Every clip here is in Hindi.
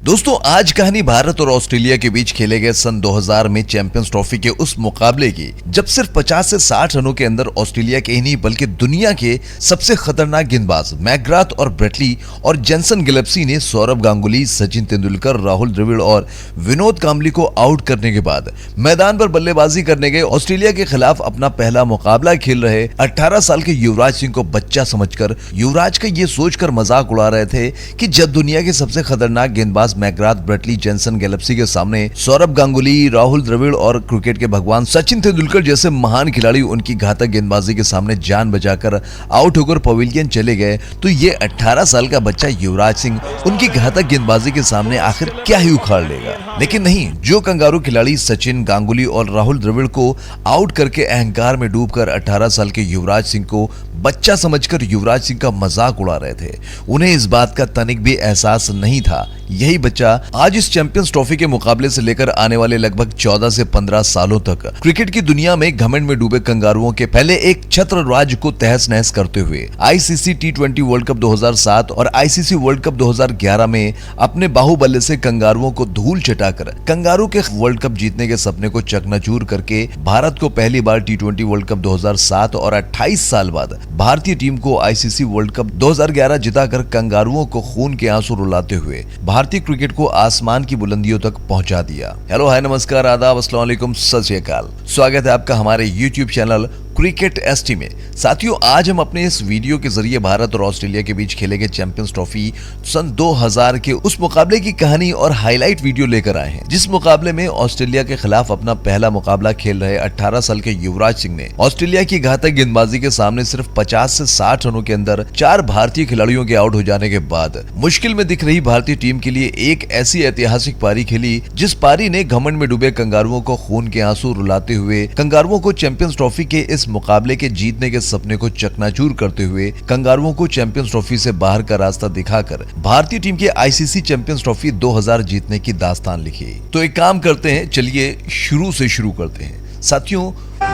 दोस्तों आज कहानी भारत और ऑस्ट्रेलिया के बीच खेले गए सन 2000 में चैंपियंस ट्रॉफी के उस मुकाबले की जब सिर्फ 50 से 60 रनों के अंदर ऑस्ट्रेलिया के ही नहीं बल्कि दुनिया के सबसे खतरनाक गेंदबाज मैकग्राथ और ब्रेटली और जेसन गैलेप्सी ने सौरव गांगुली, सचिन तेंदुलकर, राहुल द्रविड़ और विनोद कांबली को आउट करने के बाद मैदान पर बल्लेबाजी करने गए ऑस्ट्रेलिया के खिलाफ अपना पहला मुकाबला खेल रहे 18 साल के युवराज सिंह को बच्चा समझकर युवराज का ये सोचकर मजाक उड़ा रहे थे कि जब दुनिया के सबसे खतरनाक गेंदबाज मैकग्राथ, ब्रेटली, जेसन गैलेप्सी के सामने सौरव गांगुली, राहुल द्रविड़ और क्रिकेट के भगवान सचिन तेंदुलकर जैसे महान खिलाड़ी उनकी घातक गेंदबाजी के सामने जान बचाकर आउट होकर पवेलियन चले गए, तो ये 18 साल का बच्चा युवराज सिंह उनकी घातक गेंदबाजी के सामने आखिर क्या ही उखाड़ लेगा। लेकिन नहीं, जो कंगारू खिलाड़ी सचिन, गांगुली और राहुल द्रविड़ को आउट करके अहंकार में डूबकर 18 साल के युवराज सिंह को बच्चा समझकर युवराज सिंह का मजाक उड़ा रहे थे, उन्हें इस बात का तनिक भी एहसास नहीं था यही बच्चा आज इस चैंपियंस ट्रॉफी के मुकाबले से लेकर आने वाले लगभग 14 से 15 सालों तक क्रिकेट की दुनिया में घमंड में डूबे कंगारुओं के पहले एक छत्र राज को तहस नहस करते हुए आईसीसी टी20 वर्ल्ड कप 2007 और आईसीसी वर्ल्ड कप 2011 में अपने बाहुबल्य से कंगारुओं को धूल चटाकर कंगारू के वर्ल्ड कप जीतने के सपने को चकनाचूर करके भारत को पहली बार टी20 वर्ल्ड कप 2007 और 28 साल बाद भारतीय टीम को आईसीसी वर्ल्ड कप 2011 जिताकर कंगारुओं को खून के आंसू रुलाते हुए भारतीय क्रिकेट को आसमान की बुलंदियों तक पहुंचा दिया। हेलो, हाय, नमस्कार, आदाब, अस्सलाम वालेकुम, सत श्री अकाल। स्वागत है आपका हमारे यूट्यूब चैनल क्रिकेट एसटी में। साथियों, आज हम अपने इस वीडियो के जरिए भारत और ऑस्ट्रेलिया के बीच खेले गए चैंपियंस ट्रॉफी सन 2000 के उस मुकाबले की कहानी और हाईलाइट वीडियो लेकर आए हैं, जिस मुकाबले में ऑस्ट्रेलिया के खिलाफ अपना पहला मुकाबला खेल रहे 18 साल के युवराज सिंह ने ऑस्ट्रेलिया की घातक गेंदबाजी के सामने सिर्फ 50 से 60 रनों के अंदर 4 भारतीय खिलाड़ियों के आउट हो जाने के बाद मुश्किल में दिख रही भारतीय टीम के लिए एक ऐसी ऐतिहासिक पारी खेली जिस पारी ने घमंड में डूबे कंगारुओं को खून के आंसू रुलाते हुए कंगारुओं को चैंपियंस ट्रॉफी के इस मुकाबले के जीतने के सपने को चकनाचूर करते हुए कंगारुओं को चैंपियंस ट्रॉफी से बाहर का रास्ता दिखाकर भारतीय टीम के आईसीसी चैंपियंस ट्रॉफी 2000 जीतने की दास्तान लिखी। तो एक काम करते हैं, चलिए शुरू से शुरू करते हैं। साथियों,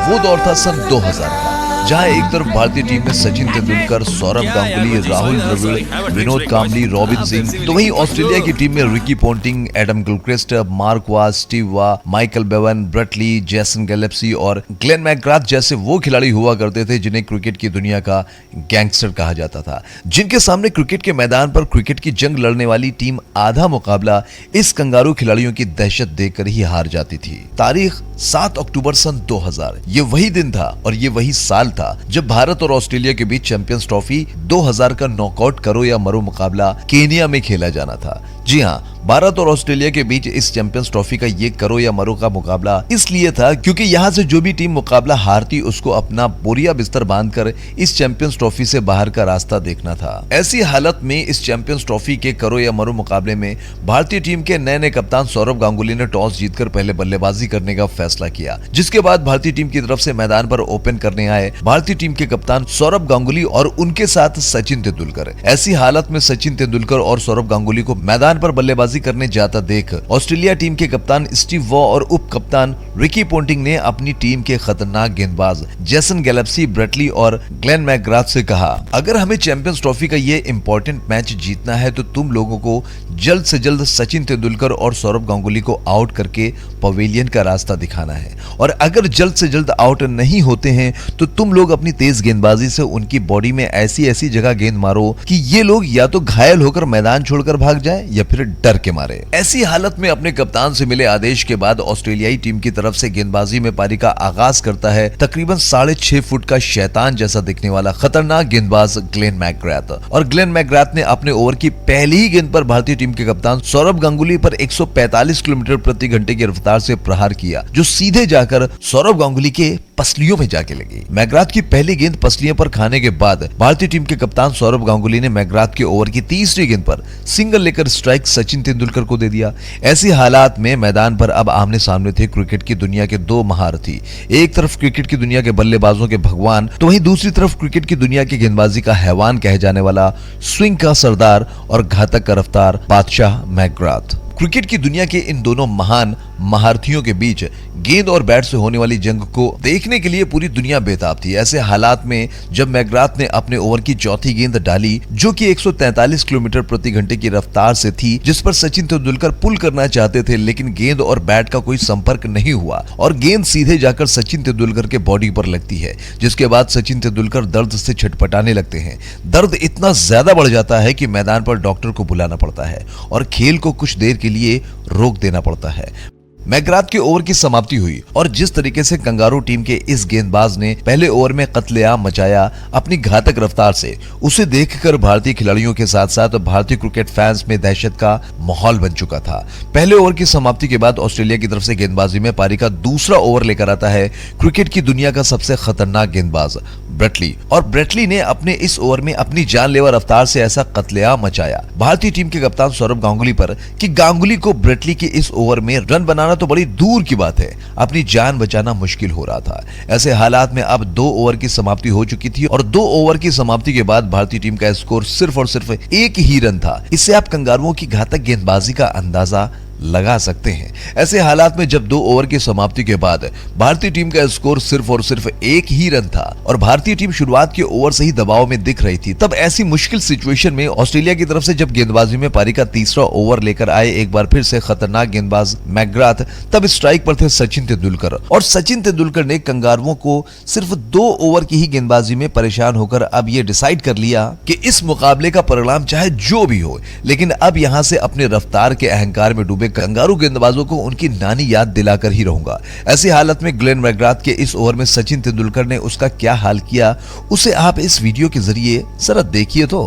वो दौर था सन 2000 का, जहां एक तरफ भारतीय टीम में सचिन तेंदुलकर, सौरव गांगुली, राहुल द्रविड़, विनोद कांबली, रॉबिन सिंह, तो वहीं ऑस्ट्रेलिया की टीम में Ricky Ponting, Adam Gilchrist, Mark Waugh, Steve Waugh, Michael Bevan, Brett Lee, Jason गैलेप्सी और ग्लेन मैकग्राथ जैसे वो खिलाड़ी हुआ करते थे जिन्हें क्रिकेट की दुनिया का गैंगस्टर कहा जाता था, जिनके सामने क्रिकेट के मैदान पर क्रिकेट की जंग लड़ने वाली टीम आधा मुकाबला इस कंगारू खिलाड़ियों की दहशत देखकर ही हार जाती थी। तारीख 7 अक्टूबर सन 2000, ये वही दिन था और ये वही साल था जब भारत और ऑस्ट्रेलिया के बीच चैंपियंस ट्रॉफी 2000 का नॉकआउट करो या मरो मुकाबला केनिया में खेला जाना था। जी हाँ, भारत और ऑस्ट्रेलिया के बीच इस चैंपियंस ट्रॉफी का ये करो या मरो का मुकाबला इसलिए था क्योंकि यहाँ से जो भी टीम मुकाबला हारती उसको अपना बोरिया बिस्तर बांधकर इस चैंपियंस ट्रॉफी से बाहर का रास्ता देखना था। ऐसी हालत में इस चैंपियंस ट्रॉफी के करो या मरो मुकाबले में भारतीय टीम के नए कप्तान सौरव गांगुली ने टॉस जीतकर पहले बल्लेबाजी करने का फैसला किया, जिसके बाद भारतीय टीम की तरफ से मैदान पर ओपन करने आए भारतीय टीम के कप्तान सौरव गांगुली और उनके साथ सचिन तेंदुलकर। ऐसी हालत में सचिन तेंदुलकर और सौरव गांगुली को मैदान पर बल्लेबाजी करने जाता देख ऑस्ट्रेलिया टीम के कप्तान स्टीव वॉ और उप कप्तान रिकी पोंटिंग ने अपनी टीम के खतरनाक गेंदबाज जेसन गैलेप्सी, ब्रेटली और ग्लेन मैकग्राथ से कहा, अगर हमें चैंपियंस ट्रॉफी का ये इंपॉर्टेंट मैच जीतना है तो तुम लोगों को जल्द से जल्द सचिन तेंदुलकर और सौरव गांगुली को आउट करके पवेलियन का रास्ता दिखाना है, और अगर जल्द से जल्द आउट नहीं होते हैं तो तुम लोग अपनी तेज गेंदबाजी से उनकी बॉडी में ऐसी ऐसी जगह गेंद मारो कि ये लोग या तो घायल होकर मैदान छोड़कर भाग जाएं या फिर डर के मारे। ऐसी हालत में अपने कप्तान से मिले आदेश के बाद ऑस्ट्रेलियाई टीम की तरफ से गेंदबाजी में पारी का आगाज करता है तकरीबन 6.5 फुट का शैतान जैसा दिखने वाला खतरनाक गेंदबाज ग्लेन मैकग्राथ। और ग्लेन मैकग्राथ ने अपने ओवर की पहली ही गेंद पर भारतीय टीम के कप्तान सौरव गांगुली पर 145 किलोमीटर प्रति घंटे की रफ्तार से प्रहार किया, जो सीधे जाकर सौरव गांगुली के पसलियों में जाके लगी। मैकग्राथ की पहली गेंद पसलियों पर खाने के बाद भारतीय टीम के कप्तान सौरव गांगुली ने मैकग्राथ के ओवर की तीसरी गेंद पर सिंगल लेकर स्ट्राइक सचिन तेंदुलकर को दे दिया। ऐसी हालात में मैदान पर अब आमने सामने थे क्रिकेट की दुनिया के दो महारथी, एक तरफ क्रिकेट की दुनिया के बल्लेबाजों के भगवान, तो वहीं दूसरी तरफ क्रिकेट की दुनिया की गेंदबाजी का हैवान कहे जाने वाला स्विंग का सरदार और घातक का रफ्तार बादशाह मैकग्राथ। क्रिकेट की दुनिया के इन दोनों महान महारथियों के बीच गेंद और बैट से होने वाली जंग को देखने के लिए पूरी दुनिया बेताब थी। ऐसे हालात में जब मैकग्राथ ने अपने ओवर की चौथी गेंद डाली, जो कि 143 किलोमीटर प्रति घंटे की रफ्तार से थी, जिस पर सचिन तेंदुलकर पुल करना चाहते थे, लेकिन गेंद और बैट का कोई संपर्क नहीं हुआ और गेंद सीधे जाकर सचिन तेंदुलकर के बॉडी पर लगती है, जिसके बाद सचिन तेंदुलकर दर्द से छटपटाने लगते हैं। दर्द इतना ज्यादा बढ़ जाता है कि मैदान पर डॉक्टर को बुलाना पड़ता है और खेल को कुछ देर के लिए रोक देना पड़ता है। मैकग्राथ के ओवर की समाप्ति हुई और जिस तरीके से कंगारू टीम के इस गेंदबाज ने पहले ओवर में कत्लेआम मचाया अपनी घातक रफ्तार से, उसे देखकर भारतीय खिलाड़ियों के साथ साथ भारतीय क्रिकेट फैंस में दहशत का माहौल बन चुका था। पहले ओवर की समाप्ति के बाद ऑस्ट्रेलिया की तरफ से गेंदबाजी में पारी का दूसरा ओवर लेकर आता है क्रिकेट की दुनिया का सबसे खतरनाक गेंदबाज ब्रेट ली, और ब्रेट ली ने अपने इस ओवर में अपनी जानलेवा रफ्तार से ऐसा कत्लेआम मचाया भारतीय टीम के कप्तान सौरभ गांगुली पर कि गांगुली को ब्रेट ली के इस ओवर में रन बनाना तो बड़ी दूर की बात है, अपनी जान बचाना मुश्किल हो रहा था। ऐसे हालात में अब 2 ओवर की समाप्ति हो चुकी थी और 2 ओवर की समाप्ति के बाद भारतीय टीम का स्कोर सिर्फ और सिर्फ 1 ही रन था। इससे आप कंगारुओं की घातक गेंदबाजी का अंदाजा लगा सकते हैं। ऐसे हालात में जब 2 ओवर की समाप्ति के बाद भारतीय टीम का स्कोर सिर्फ और सिर्फ 1 ही रन था और भारतीय टीम शुरुआत के ओवर से ही दबाव में दिख रही थी, तब ऐसी मुश्किल सिचुएशन में ऑस्ट्रेलिया की तरफ से जब गेंदबाजी में पारी का तीसरा ओवर लेकर आए एक बार फिर से खतरनाक गेंदबाज मैकग्राथ, तब स्ट्राइक पर थे सचिन तेंदुलकर और सचिन तेंदुलकर ने कंगारुओं को सिर्फ 2 ओवर की ही गेंदबाजी में परेशान होकर अब ये डिसाइड कर लिया कि इस मुकाबले का परिणाम चाहे जो भी हो, लेकिन अब यहां से अपने रफ्तार के अहंकार में डूबे कंगारू गेंदबाजों को उनकी नानी याद दिलाकर ही रहूंगा। ऐसी हालत में ग्लेन मैकग्राथ के इस ओवर में सचिन तेंदुलकर ने उसका क्या हाल किया, उसे आप इस वीडियो के जरिए जरा देखिए तो।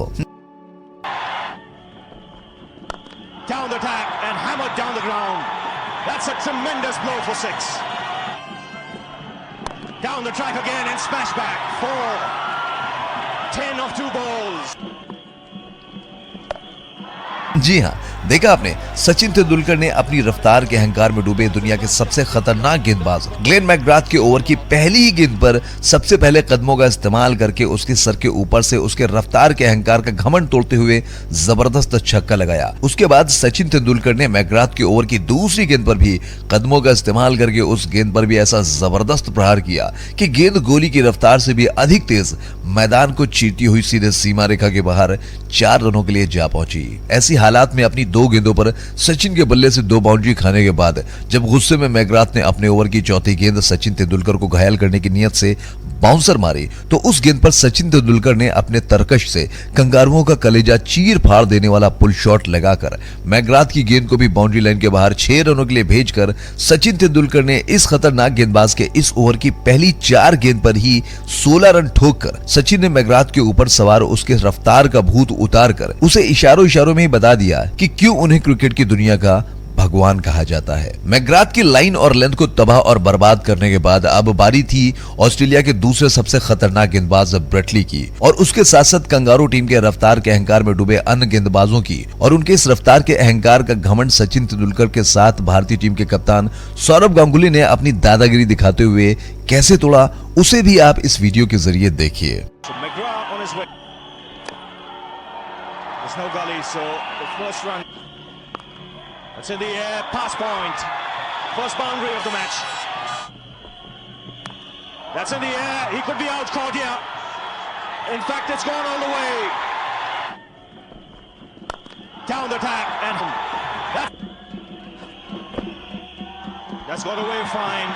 Down the attack and hammered down the ground. That's a tremendous blow for 6. Down the track again and smash back. 4. 10 of 2 balls. जी हाँ, देखा आपने, सचिन तेंदुलकर ने अपनी रफ्तार के अहंकार में डूबे दुनिया के सबसे खतरनाक गेंदबाज ग्लेन मैकग्राथ के ओवर की पहली ही गेंद पर सबसे पहले कदमों का इस्तेमाल करके उसके सर के ऊपर से उसके रफ्तार के अहंकार का घमंड तोड़ते हुए जबरदस्त छक्का लगाया। उसके बाद सचिन तेंदुलकर ने मैकग्राथ के ओवर की दूसरी गेंद पर भी कदमों का इस्तेमाल करके उस गेंद पर भी ऐसा जबरदस्त प्रहार किया कि गेंद गोली की रफ्तार से भी अधिक तेज मैदान को चीरती हुई सीधे सीमा रेखा के बाहर 4 रनों के लिए जा पहुंची। ऐसी हालात में अपनी 2 गेंदों पर सचिन के बल्ले से 2 बाउंड्री खाने के बाद जब गुस्से में मैकग्राथ ने अपने ओवर की चौथी गेंद सचिन तेंदुलकर को घायल करने की नियत से बाउंसर मारी, तो उस गेंद पर सचिन तेंदुलकर ने अपने तरकश से कंगारुओं का कलेजा चीर फाड़ देने वाला पुल शॉट लगाकर मैकग्राथ की गेंद को भी बाउंड्री लाइन के बाहर 6 रनों के लिए भेजकर सचिन तेंदुलकर ने इस खतरनाक गेंदबाज के इस ओवर की पहली 4 गेंद पर ही 16 रन ठोककर सचिन ने मैकग्राथ के ऊपर सवार उसके रफ्तार का भूत उतार कर उसे इशारों में ही बता दिया कि क्यों उन्हें क्रिकेट की दुनिया का भगवान कहा जाता है। मैकग्राथ की लाइन और लेंथ को तबाह और बर्बाद करने के बाद अब बारी थी ऑस्ट्रेलिया के दूसरे सबसे खतरनाक गेंदबाज ब्रेट ली की और उसके साथ साथ कंगारू टीम के रफ्तार के अहंकार में डूबे अन्य गेंदबाजों की, और उनके इस रफ्तार के अहंकार का घमंड सचिन तेंदुलकर के साथ भारतीय टीम के कप्तान सौरभ गांगुली ने अपनी दादागिरी दिखाते हुए कैसे तोड़ा, उसे भी आप इस वीडियो के जरिए देखिए। It's in the air, pass point. First boundary of the match. That's in the air. He could be out caught here. In fact, it's gone all the way. Down the attack and that's got away fine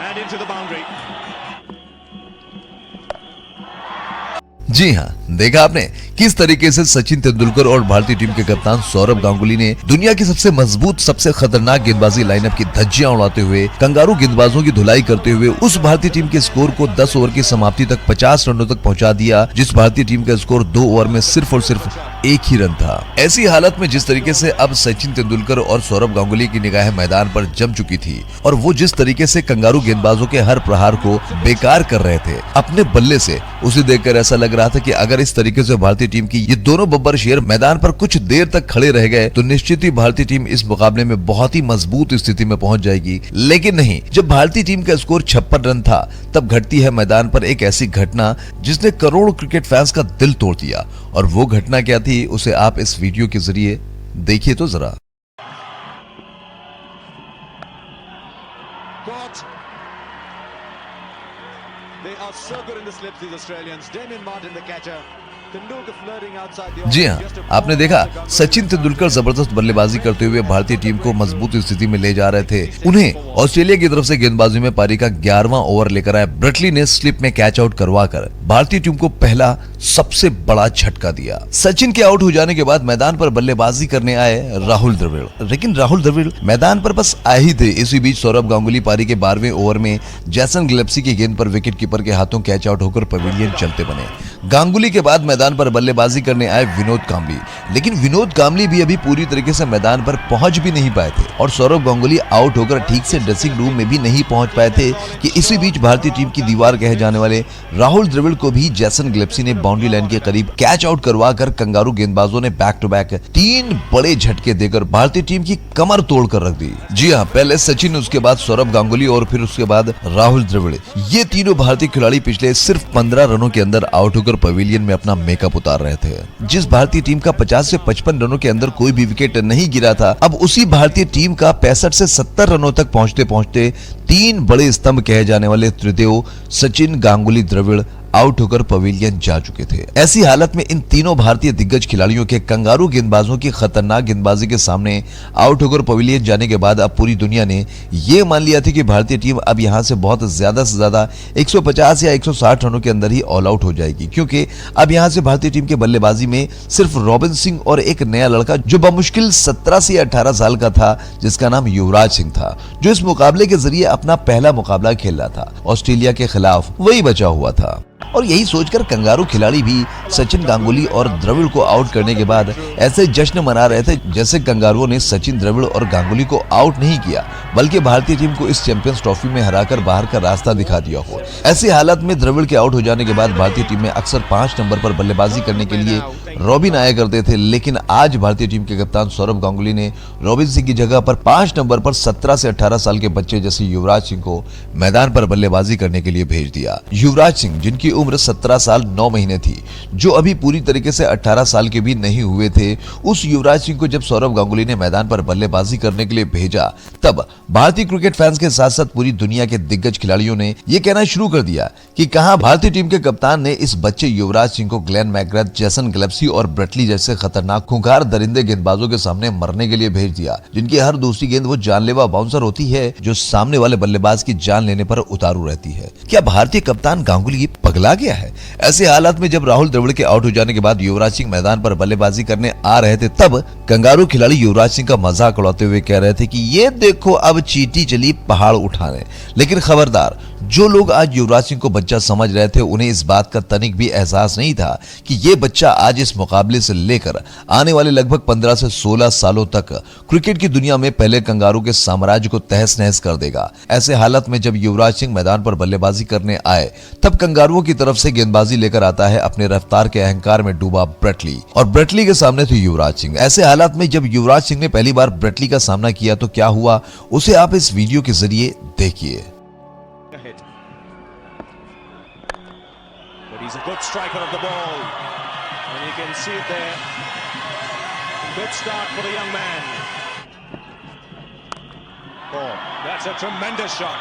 and into the boundary. जी हाँ, देखा आपने किस तरीके से सचिन तेंदुलकर और भारतीय टीम के कप्तान सौरभ गांगुली ने दुनिया की सबसे मजबूत सबसे खतरनाक गेंदबाजी लाइनअप की धज्जियां उड़ाते हुए कंगारू गेंदबाजों की धुलाई करते हुए उस भारतीय टीम के स्कोर को 10 ओवर की समाप्ति तक 50 रनों तक पहुंचा दिया, जिस भारतीय टीम का स्कोर 2 ओवर में सिर्फ और सिर्फ 1 ही रन था। ऐसी हालत में जिस तरीके से अब सचिन तेंदुलकर और सौरभ गांगुली की निगाहें मैदान पर जम चुकी थी और वो जिस तरीके से कंगारू गेंदबाजों के हर प्रहार को बेकार कर रहे थे अपने बल्ले से, उसे देखकर ऐसा लग रहा था कि अगर इस तरीके से भारतीय टीम की ये दोनों बब्बर शेर मैदान पर कुछ देर तक खड़े रह गए तो निश्चित ही भारतीय टीम इस मुकाबले में बहुत ही मजबूत स्थिति में पहुंच जाएगी। लेकिन नहीं, जब भारतीय टीम का स्कोर 56 रन था तब घटती है मैदान पर एक ऐसी घटना जिसने करोड़ों क्रिकेट फैंस का दिल तोड़ दिया, और वो घटना क्या थी उसे आप इस वीडियो के जरिए देखिए तो जरा। They are so good in the slips, these Australians. Damien Martin, the catcher. Tendulkar flirting outside the ji off. हाँ, Just a आपने ball देखा to Ganguly. सचिन तेंदुलकर जबरदस्त बल्लेबाजी करते हुए भारतीय टीम को मजबूत स्थिति में ले जा रहे थे। उन्हें ऑस्ट्रेलिया की तरफ से गेंदबाजी में पारी का 11वां ओवर लेकर आए ब्रेटली ने स्लिप में कैच आउट करवाकर भारतीय टीम को पहला सबसे बड़ा झटका दिया। सचिन के आउट हो जाने के बाद मैदान पर बल्लेबाजी करने आए राहुल द्रविड़, लेकिन राहुल द्रविड़ मैदान पर बस आए ही थे। इसी बीच सौरभ गांगुली पारी के 12वें ओवर में जैसन गिलेप्सी की गेंद पर विकेट कीपर के हाथों कैच आउट होकर पवेलियन चलते बने। गांगुली के बाद मैदान पर बल्लेबाजी करने आए विनोद कांबली, लेकिन विनोद कांबली भी अभी पूरी तरीके से मैदान पर पहुंच भी नहीं पाए थे और सौरभ गांगुली आउट होकर ठीक से ड्रेसिंग रूम में भी नहीं पहुंच पाए थे कि इसी बीच भारतीय टीम की दीवार कहे जाने वाले राहुल द्रविड़ को भी जैसन गिलेप्सी ने बाउंड्री लाइन के करीब कैच आउट करवाकर कंगारू गेंदबाजों ने बैक टू बैक 3 बड़े झटके देकर भारतीय टीम की कमर तोड़कर रख दी। जी हाँ, पहले सचिन, उसके बाद सौरभ गांगुली और फिर उसके बाद राहुल द्रविड़, ये तीनों भारतीय खिलाड़ी पिछले सिर्फ 15 रनों के अंदर आउट होकर पवेलियन में अपना मेकअप उतार रहे थे। जिस भारतीय टीम का 50 से 55 रनों के अंदर कोई भी विकेट नहीं गिरा था, अब उसी भारतीय टीम का 65 से 70 रनों तक पहुंचते पहुंचते 3 बड़े स्तंभ कहे जाने वाले त्रिदेव सचिन, गांगुली, द्रविड़ आउट होकर पवेलियन जा चुके थे। ऐसी हालत में इन तीनों भारतीय दिग्गज खिलाड़ियों के कंगारू गेंदबाजों की खतरनाक गेंदबाजी के सामने आउट होकर पवेलियन जाने के बाद अब पूरी दुनिया ने यह मान लिया था कि भारतीय टीम अब यहां से बहुत ज्यादा से ज्यादा 150 या 160 रनों के अंदर ही ऑल आउट हो जाएगी, क्योंकि अब यहां से भारतीय टीम के बल्लेबाजी में सिर्फ रॉबिन सिंह और एक नया लड़का जो बमुश्किल 17 से 18 साल का था, जिसका नाम युवराज सिंह था, जो इस मुकाबले के जरिए अपना पहला मुकाबला खेल रहा था ऑस्ट्रेलिया के खिलाफ, वही बचा हुआ था। और यही सोचकर कंगारू खिलाड़ी भी सचिन, गांगुली और द्रविड़ को आउट करने के बाद ऐसे जश्न मना रहे थे जैसे कंगारुओं ने सचिन, द्रविड़ और गांगुली को आउट नहीं किया, बल्कि भारतीय टीम को इस चैंपियंस ट्रॉफी में हराकर बाहर का रास्ता दिखा दिया हो। ऐसी हालत में द्रविड़ के आउट हो जाने के बाद भारतीय टीम में अक्सर 5 नंबर पर बल्लेबाजी करने के लिए रॉबिन आया करते थे, लेकिन आज भारतीय टीम के कप्तान सौरभ गांगुली ने रॉबिन सिंह की जगह पर 5 नंबर पर 17 से 18 साल के बच्चे जैसे युवराज सिंह को मैदान पर बल्लेबाजी करने के लिए भेज दिया। युवराज सिंह, जिनकी उम्र 17 साल 9 महीने थी, जो अभी पूरी तरीके से 18 साल के भी नहीं हुए थे, उस युवराज सिंह को जब सौरभ गांगुली ने मैदान पर बल्लेबाजी करने के लिए भेजा, तब भारतीय क्रिकेट फैंस के साथ साथ पूरी दुनिया के दिग्गज खिलाड़ियों ने यह कहना शुरू कर दिया कि कहां भारतीय टीम के कप्तान ने इस बच्चे युवराज सिंह को ग्लेन मैकग्राथ, जैसन गिलेप्सी और ब्रेटली जैसे खतरनाक खूंखार दरिंदे गेंदबाजों के सामने मरने के लिए भेज दिया, जिनकी हर दूसरी गेंद वो जानलेवा बाउंसर होती है जो सामने वाले बल्लेबाज की जान लेने पर उतारू रहती है। क्या भारतीय कप्तान गांगुली पगला गया है? ऐसे हालात में जब राहुल द्रविड़ के आउट हो जाने के बाद युवराज सिंह मैदान पर बल्लेबाजी करने आ रहे थे, तब कंगारू खिलाड़ी युवराज सिंह का मजाक उड़ाते हुए कह रहे थे कि ये देखो अब चींटी चली पहाड़ उठाने। लेकिन खबरदार, जो लोग आज युवराज सिंह को बच्चा समझ रहे थे, उन्हें इस बात का तनिक भी एहसास नहीं था कि ये बच्चा आज इस मुकाबले से लेकर आने वाले लगभग 15 से 16 सालों तक क्रिकेट की दुनिया में पहले कंगारू के साम्राज्य को तहस नहस कर देगा। ऐसे हालत में जब युवराज सिंह मैदान पर बल्लेबाजी करने आए, तब कंगारुओं की तरफ से गेंदबाजी लेकर आता है अपने रफ्तार के अहंकार में डूबा ब्रेटली, और ब्रेटली के सामने थे युवराज सिंह। ऐसे हालात में जब युवराज सिंह ने पहली बार ब्रेटली का सामना किया तो क्या हुआ, उसे आप इस वीडियो के जरिए देखिए। He's a good striker of the ball, and you can see it there. Good start for the young man. Oh, that's a tremendous shot.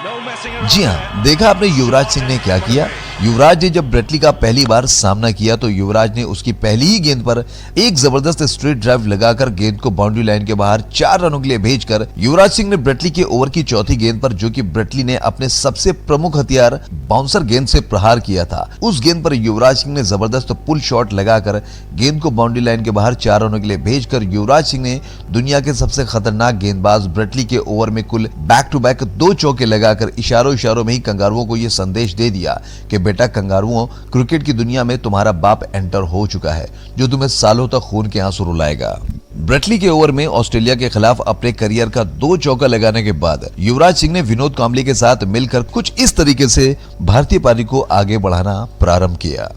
No messing around. जी हाँ, देखा आपने युवराज सिंह ने क्या किया। युवराज ने जब ब्रेटली का पहली बार सामना किया तो युवराज ने उसकी पहली ही गेंद पर एक जबरदस्त स्ट्रेट ड्राइव लगाकर गेंद को बाउंड्री लाइन के बाहर 4 रनों के लिए भेजकर युवराज सिंह ने ब्रेटली के ओवर की चौथी गेंद पर, जो कि ब्रेटली ने अपने सबसे प्रमुख हथियार बाउंसर गेंद से प्रहार किया था, उस गेंद पर युवराज सिंह ने जबरदस्त पुल शॉट लगाकर गेंद को बाउंड्री लाइन के बाहर 4 रनों के लिए भेजकर युवराज सिंह ने दुनिया के सबसे खतरनाक गेंदबाज ब्रेटली के ओवर में कुल बैक टू बैक 2 चौके लगाकर इशारों में ही कंगारुओं को यह संदेश दे दिया कि बेटा कंगारुओं, क्रिकेट की दुनिया में तुम्हारा बाप एंटर हो चुका है, जो तुम्हें सालों तक खून के आंसू रुलाएगा। ब्रेटली के ओवर में ऑस्ट्रेलिया के खिलाफ अपने करियर का 2 चौका लगाने के बाद युवराज सिंह ने विनोद कांबली के साथ मिलकर कुछ इस तरीके से भारतीय पारी को आगे बढ़ाना प्रारंभ किया।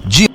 जी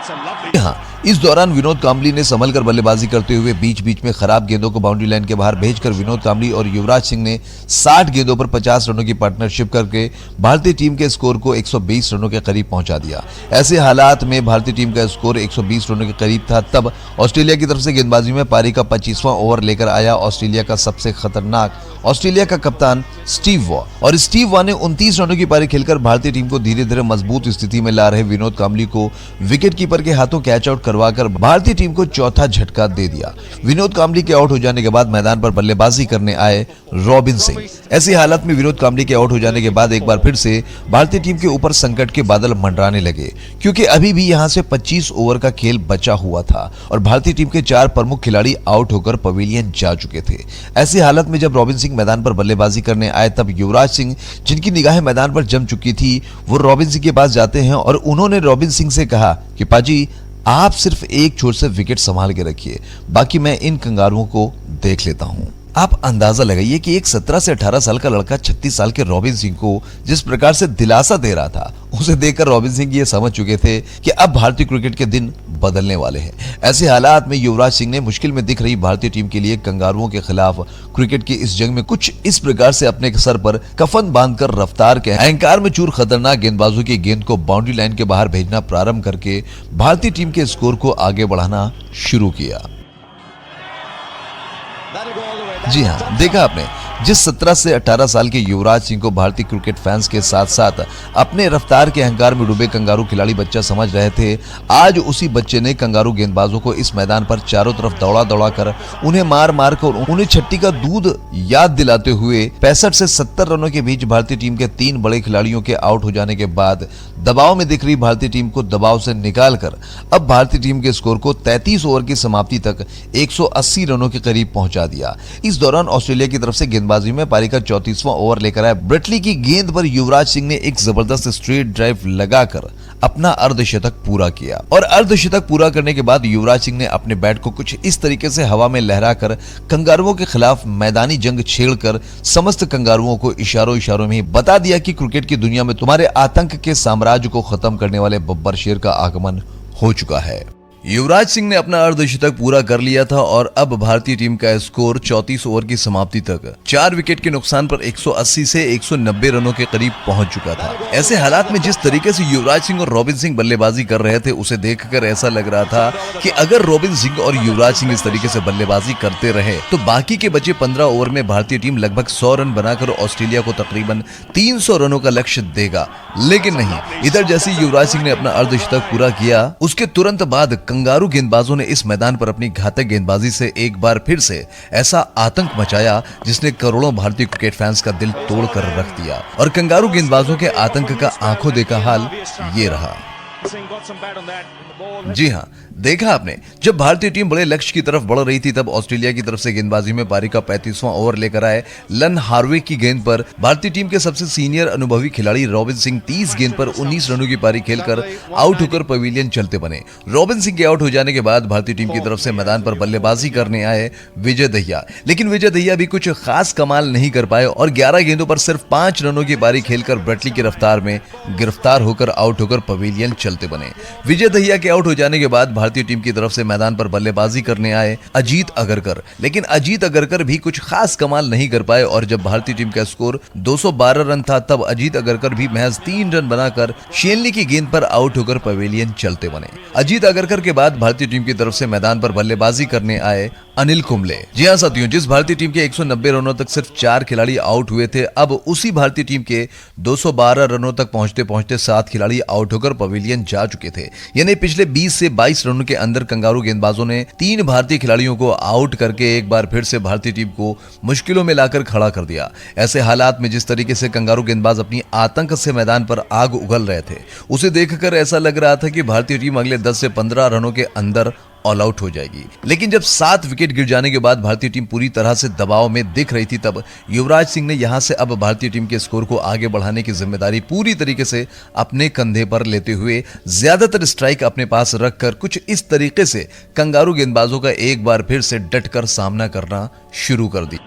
That's a lovely. हाँ, इस दौरान विनोद कांबली ने संभल कर बल्लेबाजी करते हुए बीच बीच में खराब गेंदों को बाउंड्री लाइन के बाहर भेजकर विनोद कांबली और युवराज सिंह ने 60 गेंदों पर 50 रनों की पार्टनरशिप करके भारतीय टीम के स्कोर को 120 रनों के करीब पहुंचा दिया। ऐसे हालात में भारतीय टीम का स्कोर 120 रनों के करीब था, तब ऑस्ट्रेलिया की तरफ से गेंदबाजी में पारी का 25वां ओवर लेकर आया ऑस्ट्रेलिया का सबसे खतरनाक ऑस्ट्रेलिया का कप्तान स्टीव वॉ। और स्टीव वॉ ने 29 रनों की पारी खेलकर भारतीय टीम को धीरे धीरे मजबूत स्थिति में ला रहे विनोद कांबली को विकेट कीपर के हाथों कैच आउट करवाकर भारतीय टीम को चौथा झटका दे दिया। विनोद कांबली के आउट हो जाने के बाद मैदान पर बल्लेबाजी करने आए रॉबिन सिंह। ऐसी हालत में विनोद कांबली के आउट हो जाने के बाद एक बार फिर से भारतीय टीम के ऊपर संकट के बादल मंडराने लगे, क्योंकि अभी भी यहां से 25 ओवर का खेल बचा हुआ था और भारतीय टीम के 4 प्रमुख खिलाड़ी आउट होकर पवेलियन जा चुके थे। ऐसी हालत में जब रॉबिन सिंह मैदान पर बल्लेबाजी करने आए, तब युवराज सिंह, जिनकी निगाहें मैदान पर जम चुकी थी, वो रॉबिन सिंह के पास जाते हैं और उन्होंने रॉबिन सिंह से कहा कि पाजी, आप सिर्फ एक छोर से विकेट संभाल के रखिए, बाकी मैं इन कंगारुओं को देख लेता हूं। आप अंदाजा लगाइए कि एक 17 से 18 साल का लड़का 36 साल के रॉबिन सिंह को जिस प्रकार से दिलासा दे रहा था, उसे देखकर रॉबिन सिंह ये समझ चुके थे कि अब भारतीय क्रिकेट के दिन बदलने वाले हैं। ऐसे हालात में युवराज सिंह ने मुश्किल में दिख रही भारतीय टीम के लिए कंगारुओं के खिलाफ क्रिकेट की इस जंग में कुछ इस प्रकार से अपने सर पर कफन बांधकर रफ्तार के अहंकार में चूर खतरनाक गेंदबाजों की गेंद को बाउंड्री लाइन के बाहर भेजना प्रारंभ करके भारतीय टीम के स्कोर को आगे बढ़ाना शुरू किया। जी हाँ, देखा आपने, जिस 17 से 18 साल के युवराज सिंह को भारतीय क्रिकेट फैंस के साथ साथ अपने रफ्तार के अहंकार में डूबे कंगारू खिलाड़ी बच्चा समझ रहे थे, आज उसी बच्चे ने कंगारू गेंदबाजों को इस मैदान पर चारों तरफ दौड़ा दौड़ा कर उन्हें मार मार कर उन्हें छट्टी का दूध याद दिलाते हुए 65 से 70 रनों के बीच भारतीय टीम के 3 बड़े खिलाड़ियों के आउट हो जाने के बाद दबाव में दिख रही भारतीय टीम को दबाव से निकालकर अब भारतीय टीम के स्कोर को 33 ओवर की समाप्ति तक 180 रनों के करीब पहुंचा दिया। इस दौरान ऑस्ट्रेलिया की तरफ से गेंदबाजी में पारी का 34वां ओवर लेकर आए ब्रेटली की गेंद पर युवराज सिंह ने एक जबरदस्त स्ट्रेट ड्राइव लगाकर अपना अर्धशतक पूरा किया और अर्धशतक पूरा करने के बाद युवराज सिंह ने अपने बैट को कुछ इस तरीके से हवा में लहराकर कंगारुओं के खिलाफ मैदानी जंग छेड़कर समस्त कंगारुओं को इशारों इशारों में ही बता दिया कि क्रिकेट की दुनिया में तुम्हारे आतंक के साम्राज्य को खत्म करने वाले बब्बर शेर का आगमन हो चुका है। युवराज सिंह ने अपना अर्धशतक पूरा कर लिया था और अब भारतीय टीम का स्कोर 34 ओवर की समाप्ति तक 4 विकेट के नुकसान पर 180 से 190 रनों के करीब पहुंच चुका था। ऐसे हालात में जिस तरीके से युवराज सिंह और रॉबिन सिंह बल्लेबाजी कर रहे थे, उसे देखकर ऐसा लग रहा था कि अगर रॉबिन सिंह और युवराज सिंह इस तरीके से बल्लेबाजी करते रहे तो बाकी के बचे 15 ओवर में भारतीय टीम लगभग 100 रन बनाकर ऑस्ट्रेलिया को तकरीबन 300 रनों का लक्ष्य देगा। लेकिन नहीं, इधर जैसे युवराज सिंह ने अपना अर्धशतक पूरा किया, उसके तुरंत बाद कंगारू गेंदबाजों ने इस मैदान पर अपनी घातक गेंदबाजी से एक बार फिर से ऐसा आतंक मचाया जिसने करोड़ों भारतीय क्रिकेट फैंस का दिल तोड़कर रख दिया। और कंगारू गेंदबाजों के आतंक का आंखों देखा हाल ये रहा। जी हाँ, देखा आपने, जब भारतीय टीम बड़े लक्ष्य की तरफ बढ़ रही थी, तब ऑस्ट्रेलिया की तरफ से गेंदबाजी में पारी का 35वां ओवर लेकर आए लन हार्वे की गेंद पर भारतीय टीम के सबसे सीनियर अनुभवी खिलाड़ी रॉबिन सिंह 30 गेंद पर 19 रनों की पारी खेलकर आउट होकर पवेलियन चलते बने। रॉबिन सिंह के आउट हो जाने के बाद भारतीय टीम की तरफ से मैदान पर बल्लेबाजी करने आए विजय दहिया, लेकिन विजय दहिया भी कुछ खास कमाल नहीं कर पाए और 11 गेंदों पर सिर्फ 5 रनों की पारी खेलकर ब्रेटली की रफ्तार में गिरफ्तार होकर आउट होकर पवेलियन चलते बने। विजय दहिया के आउट हो जाने के बाद भारतीय टीम की तरफ से मैदान पर बल्लेबाजी करने आए अजीत अगरकर, लेकिन अजीत अगरकर भी कुछ खास कमाल नहीं कर पाए और जब भारतीय टीम का स्कोर 212 रन था, तब अजीत अगरकर भी महज 3 रन बनाकर शेनली की गेंद पर आउट होकर पवेलियन चलते बने। अजीत अगरकर के बाद भारतीय टीम की तरफ से मैदान पर बल्लेबाजी करने आए अनिल कुंबले। जी हां साथियों, जिस भारतीय टीम के 190 रनों तक सिर्फ 4 खिलाड़ी आउट हुए थे, अब उसी भारतीय टीम के 212 रनों तक पहुंचते पहुंचते 7 खिलाड़ी आउट होकर पवेलियन जा चुके थे। यानी पिछले 20 से 22 रनों के अंदर कंगारू गेंदबाजों ने 3 भारतीय खिलाड़ियों को आउट करके एक बार फिर से भारतीय टीम को मुश्किलों में लाकर खड़ा कर दिया। ऐसे हालात में जिस तरीके से कंगारू गेंदबाज अपनी आतंक से मैदान पर आग उगल रहे थे, उसे देखकर ऐसा लग रहा था कि भारतीय टीम अगले 10 से 15 रनों के अंदर ऑल आउट हो जाएगी। लेकिन जब 7 विकेट गिर जाने के बाद भारतीय टीम पूरी तरह से दबाव में दिख रही थी, तब युवराज सिंह ने यहां से अब भारतीय टीम के स्कोर को आगे बढ़ाने की जिम्मेदारी पूरी तरीके से अपने कंधे पर लेते हुए ज्यादातर स्ट्राइक अपने पास रखकर कुछ इस तरीके से कंगारू गेंदबाजों का एक बार फिर से डटकर सामना करना शुरू कर दी।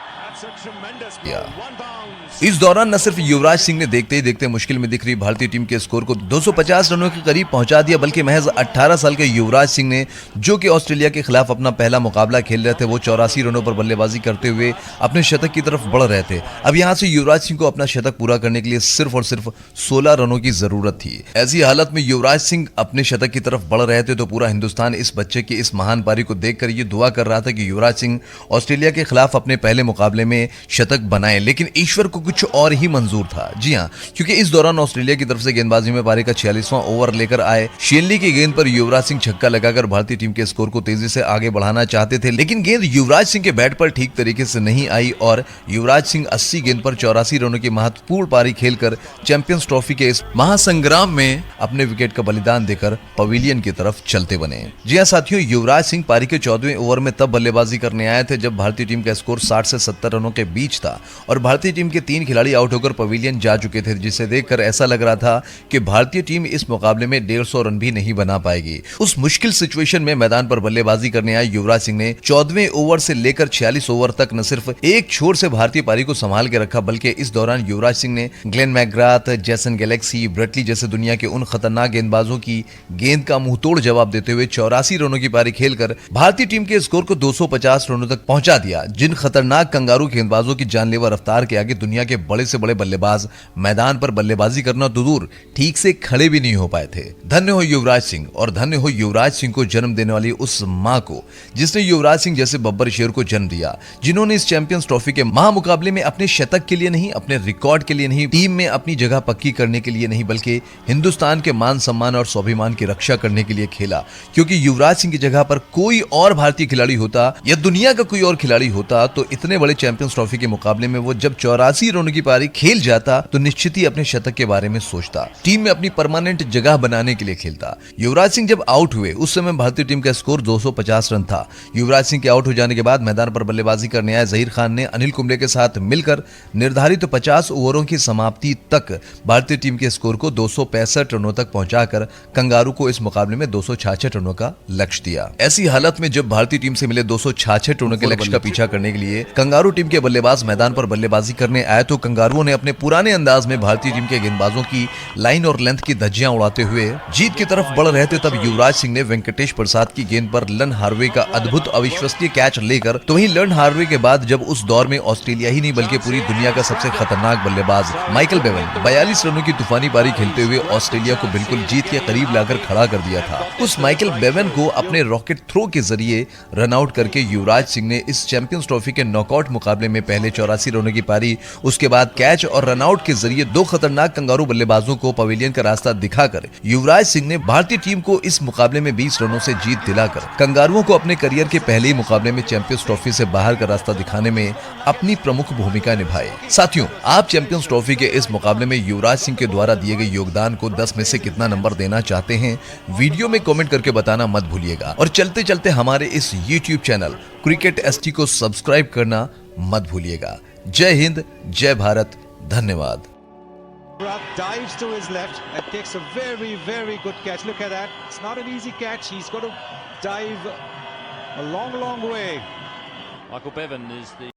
That's a tremendous ball. Yeah. One bounce. इस दौरान न सिर्फ युवराज सिंह ने देखते ही देखते मुश्किल में दिख रही भारतीय टीम के स्कोर को 250 रनों के करीब पहुंचा दिया, बल्कि महज 18 साल के युवराज सिंह ने, जो कि ऑस्ट्रेलिया के खिलाफ अपना पहला मुकाबला खेल रहे थे, वो 84 रनों पर बल्लेबाजी करते हुए अपने शतक की तरफ बढ़ रहे थे। अब यहां से युवराज सिंह को अपना शतक पूरा करने के लिए सिर्फ और सिर्फ 16 रनों की जरूरत थी। ऐसी हालत में युवराज सिंह अपने शतक की तरफ बढ़ रहे थे तो पूरा हिंदुस्तान इस बच्चे की इस महान पारी को देखकर ये दुआ कर रहा था कि युवराज सिंह ऑस्ट्रेलिया के खिलाफ अपने पहले मुकाबले में शतक बनाए, लेकिन ईश्वर को कुछ और ही मंजूर था। जी हां, क्योंकि इस दौरान ऑस्ट्रेलिया की तरफ से गेंदबाजी में पारी का 46वां ओवर लेकर आए शेनली की गेंद पर युवराज सिंह छक्का लगाकर भारतीय टीम के स्कोर को तेजी से आगे बढ़ाना चाहते थे, लेकिन गेंद युवराज सिंह के बैट पर ठीक तरीके से नहीं आई और युवराज सिंह 80 गेंद पर 84 रनों की महत्वपूर्ण पारी खेलकर चैंपियंस ट्रॉफी के इस महासंग्राम में अपने विकेट का बलिदान देकर पवेलियन की तरफ चलते बने। जी हां साथियों, युवराज सिंह पारी के 14वें ओवर में तब बल्लेबाजी करने आए थे जब भारतीय टीम का स्कोर 60 से 70 रनों के बीच था और भारतीय टीम के 3 खिलाड़ी आउट होकर पवेलियन जा चुके थे, जिसे देखकर ऐसा लग रहा था कि भारतीय टीम इस मुकाबले में 150 रन भी नहीं बना पाएगी। उस मुश्किल सिचुएशन में मैदान पर बल्लेबाजी करने आए युवराज सिंह ने 14वें ओवर से लेकर 46 ओवर तक न सिर्फ एक छोर से भारतीय पारी को संभाल के रखा, बल्कि इस दौरान युवराज सिंह ने ग्लेन मैकग्राथ, जैसन गैलेक्सी, ब्रेटली जैसे दुनिया के उन खतरनाक गेंदबाजों की गेंद का मुंहतोड़ जवाब देते हुए 84 रनों की पारी खेलकर भारतीय टीम के स्कोर को 250 रनों तक पहुंचा दिया। जिन खतरनाक कंगारू गेंदबाजों की जानलेवा रफ्तार के आगे दुनिया के बड़े से बड़े बल्लेबाज मैदान पर बल्लेबाजी करना तो दूर, ठीक से खड़े भी नहीं हो पाए थे। धन्य हो युवराज सिंह और धन्य हो युवराज सिंह को जन्म देने वाली उस मां को जिसने युवराज सिंह जैसे बब्बर शेर को जन्म दिया, जिन्होंने इस चैंपियंस ट्रॉफी के महामुकाबले में अपने शतक के लिए नहीं, अपने रिकॉर्ड के लिए नहीं, टीम में अपनी जगह पक्की करने के लिए नहीं, बल्कि हिंदुस्तान के मान सम्मान और स्वाभिमान की रक्षा करने के लिए खेला। क्योंकि युवराज सिंह की जगह पर कोई और भारतीय खिलाड़ी होता या दुनिया का कोई और खिलाड़ी होता तो इतने बड़े चैंपियंस ट्रॉफी के मुकाबले में वो जब 84 रनों की पारी खेल जाता तो निश्चित ही अपने शतक के बारे में सोचता, टीम में अपनी परमानेंट जगह बनाने के लिए खेलता। युवराज सिंह जब आउट हुए उस समय भारतीय टीम का स्कोर 250 रन था। युवराज सिंह के आउट हो जाने के बाद मैदान पर बल्लेबाजी करने आए जहीर खान ने अनिल कुंबले के साथ मिलकर निर्धारित 50 ओवरों की समाप्ति तक भारतीय टीम के स्कोर को 265 रनों तक पहुंचाकर कंगारू को इस मुकाबले में 266 रनों का लक्ष्य दिया। ऐसी हालत में जब भारतीय टीम से मिले 266 रनों के लक्ष्य का पीछा करने के लिए कंगारू टीम के बल्लेबाज मैदान पर बल्लेबाजी करने आए तो कंगारुओं ने अपने पुराने अंदाज में भारतीय टीम के गेंदबाजों की लाइन और लेंथ की धज्जियां उड़ाते हुए जीत की तरफ बढ़ रहे थे। तब युवराज सिंह ने वेंकटेश प्रसाद की गेंद पर लन हार्वे का अद्भुत अविश्वसनीय कैच लेकर, तो वहीं लन हार्वे के बाद जब उस दौर में ऑस्ट्रेलिया ही नहीं बल्कि पूरी दुनिया का सबसे खतरनाक बल्लेबाज माइकल बेवन 42 रनों की तूफानी पारी खेलते हुए ऑस्ट्रेलिया को बिल्कुल जीत के करीब लाकर खड़ा कर दिया था। उस माइकल बेवन को अपने रॉकेट थ्रो के जरिए रन आउट करके युवराज सिंह ने इस चैंपियंस ट्रॉफी के नॉकआउट मुकाबले में पहले 84 रनों की पारी, उसके बाद कैच और रनआउट के जरिए 2 खतरनाक कंगारू बल्लेबाजों को पवेलियन का रास्ता दिखाकर युवराज सिंह ने भारतीय टीम को इस मुकाबले में 20 रनों से जीत दिलाकर कंगारुओं को अपने करियर के पहले ही मुकाबले में चैंपियंस ट्रॉफी से बाहर का रास्ता दिखाने में अपनी प्रमुख भूमिका निभाई। साथियों, आप चैंपियंस ट्रॉफी के इस मुकाबले में युवराज सिंह के द्वारा दिए गए योगदान को 10 में से कितना नंबर देना चाहते हैं, वीडियो में कमेंट करके बताना मत भूलिएगा और चलते चलते हमारे इस YouTube चैनल क्रिकेट ST को सब्सक्राइब करना मत भूलिएगा। जय हिंद, जय भारत, धन्यवाद। Dives to his left and takes a very, very good catch. Look at that. It's not an easy catch. He's got to dive a long, long way. Michael Bevan is the